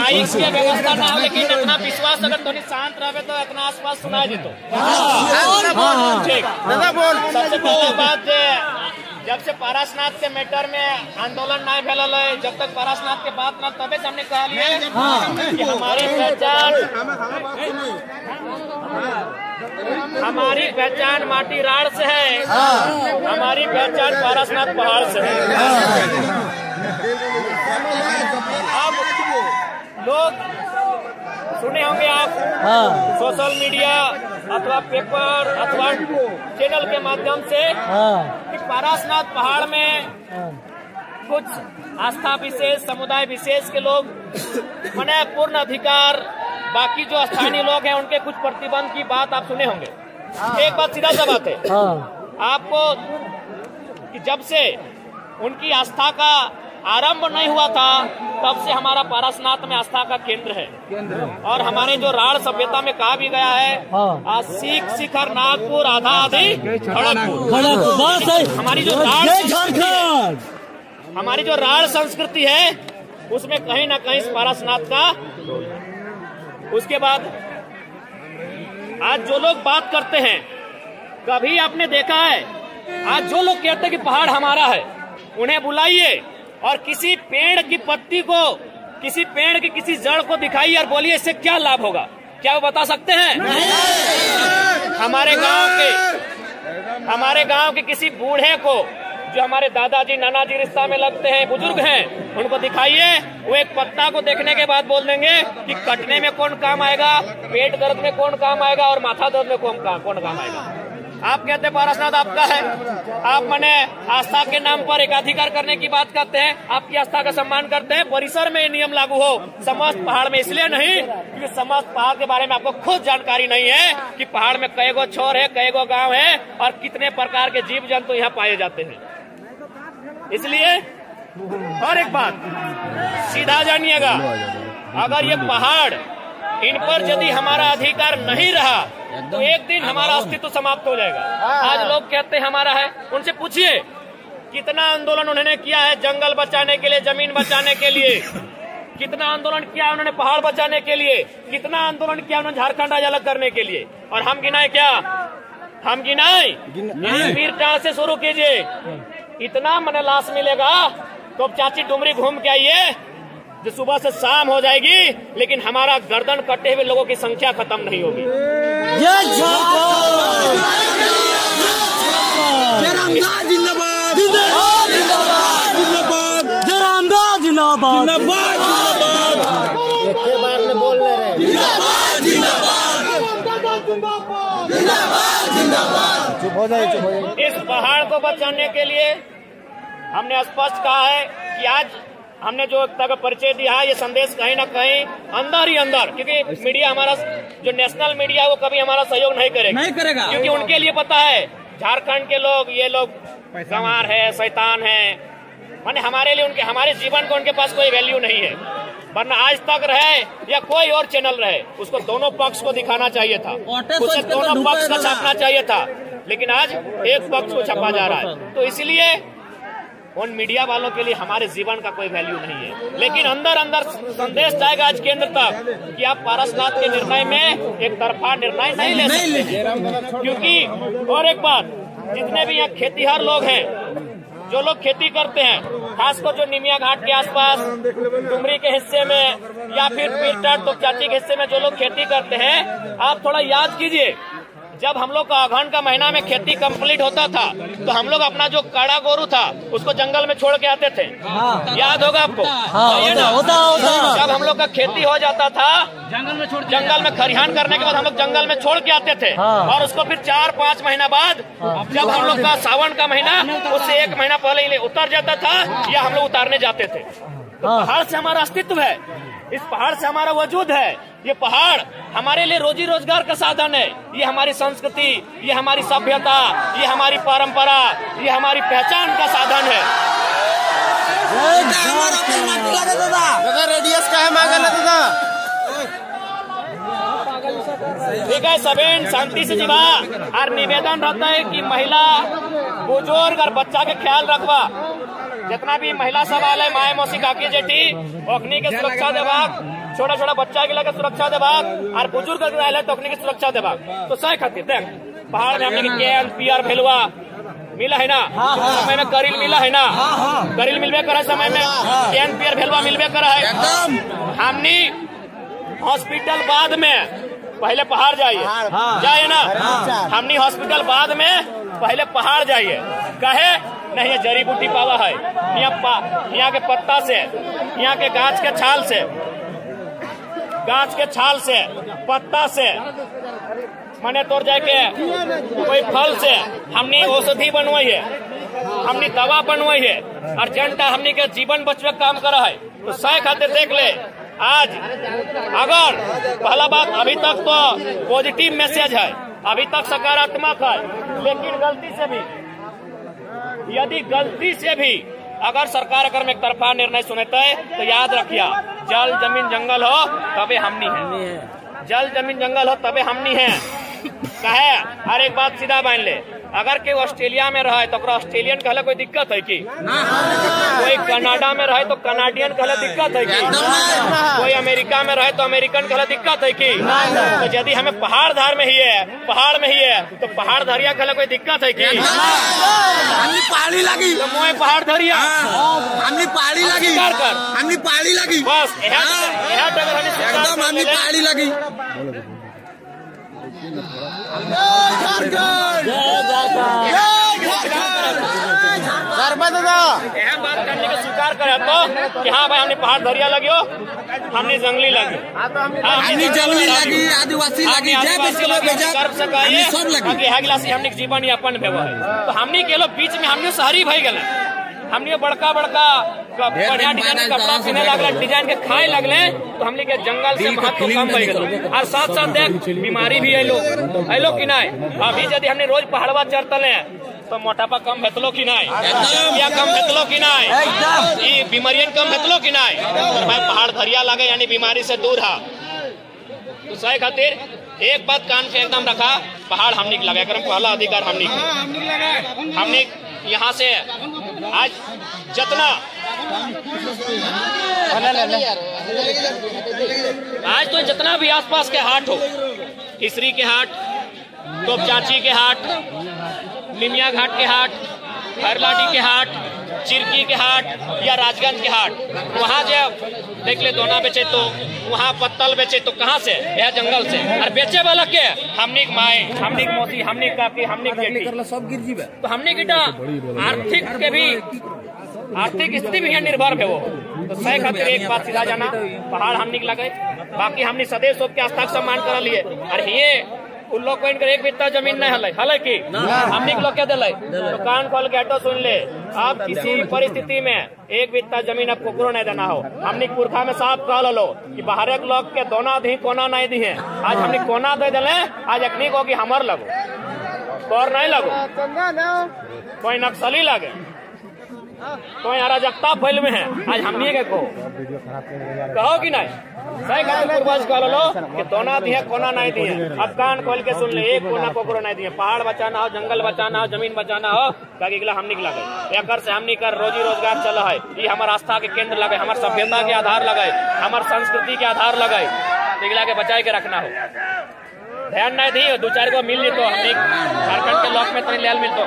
Mic के व्यवस्था ना हो, लेकिन इतना विश्वास अगर थोड़ी शांत रहे तो इतना आसपास सुनाई देतो। ठीक, सबसे पहला बात जब से पारसनाथ के मैटर में आंदोलन नहीं फैलल है, जब तक पारसनाथ के बात ना तबे से हमने कहा लिया कि हमारी पहचान माटी राड़ से है, हमारी पहचान पारसनाथ पहाड़ से है। अब लोग सुने होंगे आप सोशल मीडिया अथवा पेपर अथवा चैनल के माध्यम से कि पारसनाथ पहाड़ में कुछ आस्था विशेष समुदाय विशेष के लोग मने पूर्ण अधिकार, बाकी जो स्थानीय लोग हैं उनके कुछ प्रतिबंध की बात आप सुने होंगे। एक बात सीधा सा बात है आपको कि जब से उनकी आस्था का आरंभ नहीं हुआ था तब से हमारा पारसनाथ में आस्था का केंद्र है। और हमारे जो राड़ सभ्यता में कहा भी गया है सीख शिखर नागपुर आधा आधी हमारी जो राड़ संस्कृति है उसमें कहीं ना कहीं पारसनाथ का। उसके बाद आज जो लोग बात करते हैं, कभी आपने देखा है आज जो लोग कहते हैं कि पहाड़ हमारा है, उन्हें बुलाइए और किसी पेड़ की पत्ती को, किसी पेड़ की किसी जड़ को दिखाइए और बोलिए इससे क्या लाभ होगा, क्या वो बता सकते हैं? हमारे गांव के किसी बूढ़े को जो हमारे दादाजी नानाजी रिश्ता में लगते हैं, बुजुर्ग हैं, उनको दिखाइए, वो एक पत्ता को देखने के बाद बोल देंगे कि कटने में कौन काम आएगा, पेट दर्द में कौन काम आएगा और माथा दर्द में कौन काम आएगा। आप कहते हैं पारसनाथ आपका है, आप मने आस्था के नाम पर एकाधिकार करने की बात करते हैं, आपकी आस्था का सम्मान करते हैं। परिसर में नियम लागू हो, समस्त पहाड़ में इसलिए नहीं क्योंकि समस्त पहाड़ के बारे में आपको खुद जानकारी नहीं है कि पहाड़ में कई गो छोर है, कई गो गाँव है और कितने प्रकार के जीव जंतु यहाँ पाए जाते हैं। इसलिए और एक बात सीधा जानिएगा, अगर ये पहाड़ इन पर यदि हमारा अधिकार नहीं रहा तो एक दिन हमारा अस्तित्व समाप्त हो जाएगा। आज लोग कहते हैं हमारा है, उनसे पूछिए कितना आंदोलन उन्होंने किया है जंगल बचाने के लिए, जमीन बचाने के लिए, कितना आंदोलन किया उन्होंने पहाड़ बचाने के लिए, कितना आंदोलन किया उन्होंने झारखंड आज अलग करने के लिए। और हम गिनाए क्या? हम गिनाए? वीर टाण से शुरू कीजिए, इतना मन लाश मिलेगा तो अब चाची डुमरी घूम के आइए, जो सुबह से शाम हो जाएगी लेकिन हमारा गर्दन कटे हुए लोगों की संख्या खत्म नहीं होगी। इस पहाड़ को बचाने के लिए हमने स्पष्ट कहा है कि आज हमने जो तक परिचय दिया है, ये संदेश कहीं ना कहीं अंदर ही अंदर, क्योंकि मीडिया हमारा जो नेशनल मीडिया है वो कभी हमारा सहयोग नहीं करेगा, क्योंकि उनके लिए पता है झारखंड के लोग, ये लोग गंवार है, शैतान है, माने हमारे लिए उनके, हमारे जीवन को उनके पास कोई वैल्यू नहीं है। वरना आज तक रहे या कोई और चैनल रहे, उसको दोनों पक्ष को दिखाना चाहिए था, उसे दोनों पक्ष का छापना चाहिए था, लेकिन आज एक पक्ष को छापा जा रहा है। तो इसलिए उन मीडिया वालों के लिए हमारे जीवन का कोई वैल्यू नहीं है। लेकिन अंदर अंदर संदेश जाएगा आज केंद्र तक कि आप पारसनाथ के निर्णय में एक तरफा निर्णय नहीं ले सकते, क्योंकि और एक बात, जितने भी यहाँ खेतीहर लोग हैं, जो लोग खेती करते हैं, खासकर जो निमिया घाट के आसपास डुमरी के हिस्से में या फिर पीरटाट तो चाची के हिस्से में जो लोग खेती करते हैं, आप थोड़ा याद कीजिए, जब हम लोग का अगहन का महीना में खेती कंप्लीट होता था तो हम लोग अपना जो काड़ा गोरू था उसको जंगल में छोड़ के आते थे। याद होगा आपको? जब हम लोग का खेती हो जाता था जंगल में खरिहान करने के बाद हम लोग जंगल में छोड़ के आते थे, और उसको फिर 4-5 महीना बाद जब हम लोग का सावन का महीना उससे 1 महीना पहले ही उतर जाता था या हम लोग उतारने जाते थे। तो पहाड़ से हमारा अस्तित्व है, इस पहाड़ से हमारा वजूद है। ये पहाड़ हमारे लिए रोजी रोजगार का साधन है, ये हमारी संस्कृति, ये हमारी सभ्यता, ये हमारी परंपरा, ये हमारी पहचान का साधन है। रेडियस का है मांगा ना दादा, ठीक है, सबेन शांति से जीवा। और निवेदन रहता है कि महिला, बुजुर्ग और बच्चा के ख्याल रखवा। जितना भी महिला सवाल है, माए मौसी काकी जेठी, ओखनी के सुरक्षा विभाग छोटा छोटा बच्चा के लगे सुरक्षा देबाक और बुजुर्ग के तकनी की सुरक्षा देबाक। तो सही खातिर देख पहाड़ में हमने कैन पियर भेलुआ मिला है ना, समय में करील मिला है ना, करील मिलबे करे समय में कैन पियर भेलुआ मिलबे करे है। हमनी हॉस्पिटल बाद में पहले पहाड़ जाइए ना, हमनी हॉस्पिटल बाद में पहले पहाड़ जाइए। कहे नहीं ये जड़ी बूटी पावा है, यहाँ के पत्ता से, यहाँ के गाछ के छाल से पत्ता से मने तोड़ जाए के कोई फल से हमनी औषधि बनवाई है, हमनी दवा बनवाई है और जनता हमनी के जीवन बचवे काम करा है। तो सही खातिर देख ले आज अगर पहला बात अभी तक तो पॉजिटिव मैसेज है, अभी तक सकारात्मक है, लेकिन गलती से भी अगर सरकार अगर में एक तरफा निर्णय सुनता है तो याद रखिया जल जमीन जंगल हो तबे हमनी है, जल जमीन जंगल हो तबे हमनी है। कहे हर एक बात सीधा मान ले, अगर कोई ऑस्ट्रेलिया में रहे तो ऑस्ट्रेलियन कहले कोई दिक्कत है कि, कोई कनाडा में रहे तो कनाडियन कहले दिक्कत है कि, कोई अमेरिका में रहे तो अमेरिकन कहले दिक्कत है कि। तो यदि हमें पहाड़ में ही है तो पहाड़ धरिया कहले कोई दिक्कत है कि, पहाड़ी लगी तो मोए पहाड़ धरिया हमने पहाड़ी लगी बस हमने पहाड़ी लगी। बात करने का स्वीकार करे तो कि हाँ भाई हमने पहाड़ धरिया लगी हो, हमने जंगली लगी, आदिवासी लगी, हमने जीवन यापन भेव है। तो हमने के लोग बीच में हमने शहरी भाई गए, हमने बड़का बढ़िया डिजाइन के कपड़ा पहने लगल, डिजाइन के खाए लगले, तो हमने के जंगल से महत्व कम हो गए। और साथ साथ देख बीमारी भी अलो कि नहीं। अभी यदि हमने रोज पहाड़वा चढ़तले तो मोटापा कम हेतलो कि नहीं, या कम हेतलो कि नहीं, बीमारियन कम हेतलो कि नहीं। भाई पहाड़ धरिया लगे यानी बीमारी से दूर है। तो सही खातिर एक बात कान से एकदम रखा, पहाड़ हमने लगा कर पहला अधिकार हमने यहाँ से आज जितना आज तो जितना भी आसपास के हाट हो, इसरी के हाट, तोपचाची के हाट, निमिया घाट के हाट, खैरलाटी के हाट, चिरकी के हाट या राजगंज के हाट, वहाँ जब देख ले दोना बेचे तो वहाँ पत्तल बेचे तो कहाँ से, यह जंगल से। और बेचे वाला के हमने माए, हमने मौसी, हमने काकी, हमने सब गिर जीवे। तो हमने गिटा आर्थिक स्थिति भी निर्भर है वो। तो सही खातिर एक बात सीधा जाना, पहाड़ हमने लगे, बाकी हमने सदैव सबके आस्था सम्मान कर लिए। और ये उन लोग को इनकर एक बित्ता जमीन नहीं हल की हमने लोग क्या दिले। तो कान खोल के हटो सुन ले, आप किसी भी परिस्थिति में एक बित्ता जमीन आपको करो नहीं देना हो। हमने पुरखा में साफ कह लो कि बाहर एक लोग के दोना दी कोना नहीं दी है, आज हमने कोना दे दिले, आज अखनी को हमर लगो और नहीं लगो, कोई नक्सली लगे, कोई अराजकता फैल में है, आज हमने के कहो कि नहीं। सही पूर्वज कह लो कि दोना दिए कोना नहीं दिए। अब कान खोल के सुन ले, एक कोना कोकरो नहीं दिए। पहाड़ बचाना हो, जंगल बचाना हो, जमीन बचाना हो, क्या हम निकला गए एकर से हमनी कर रोजी रोजगार चल है। ये हमारे आस्था के केंद्र लगे, हमारे सभ्यता के आधार लगे, हमारे संस्कृति के आधार लगे, निकला के बचाए के रखना हो। ध्यान नहीं दी दो चार को मिल ली तो हमने झारखंड के लोक में तो मिलतो।